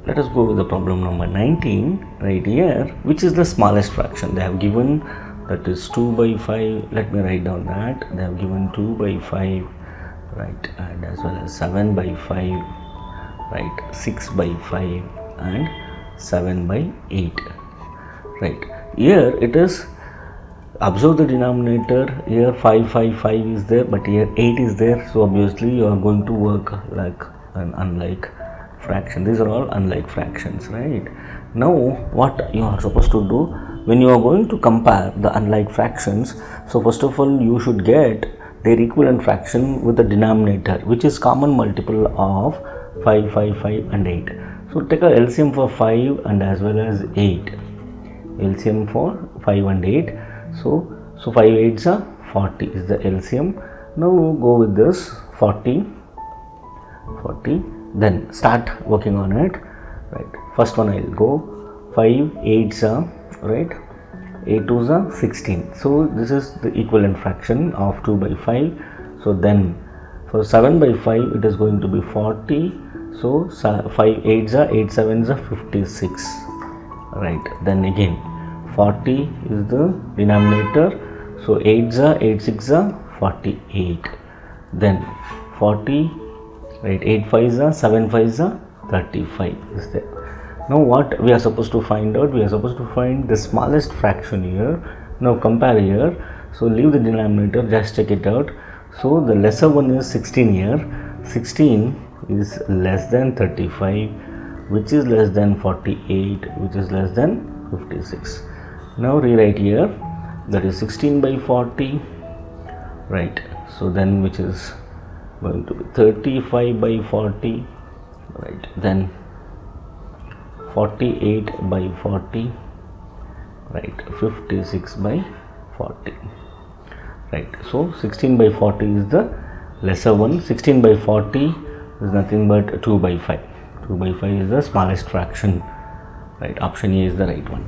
Let us go with the problem number 19 right here, which is the smallest fraction. They have given that is 2 by 5. Let me write down that they have given 2 by 5, right, and as well as 7 by 5, right, 6 by 5 and 7 by 8, right. Here it is, observe the denominator. Here 5 5 5 is there, but here 8 is there, so obviously you are going to work like an unlike fraction. These are all unlike fractions, right? Now what you are supposed to do when you are going to compare the unlike fractions, so first of all you should get their equivalent fraction with the denominator, which is common multiple of 5 5 5 and 8. So take a LCM for 5 and as well as 8. LCM for 5 and 8. So 5 8s are 40 is the LCM. Now go with this 40. Then start working on it, right. First one I'll go 5 8s are, right, 8 2s are 16. So this is the equivalent fraction of 2 by 5. So then for 7 by 5 it is going to be 40. So 5 8s are 8 7s are 56, right. Then again 40 is the denominator, so 8s are 8 6 are 48. Then 40, right, 8 5s are 7 5s are 35 is there. Now what we are supposed to find out? We are supposed to find the smallest fraction here. Now compare here. So leave the denominator, just check it out. So the lesser one is 16 here. 16 is less than 35, which is less than 48, which is less than 56. Now rewrite here, that is 16 by 40, right. So then which is going to be 35 by 40, right. Then 48 by 40, right. 56 by 40, right. So 16 by 40 is the lesser one. 16 by 40 is nothing but 2 by 5. 2 by 5 is the smallest fraction, right. Option A is the right one.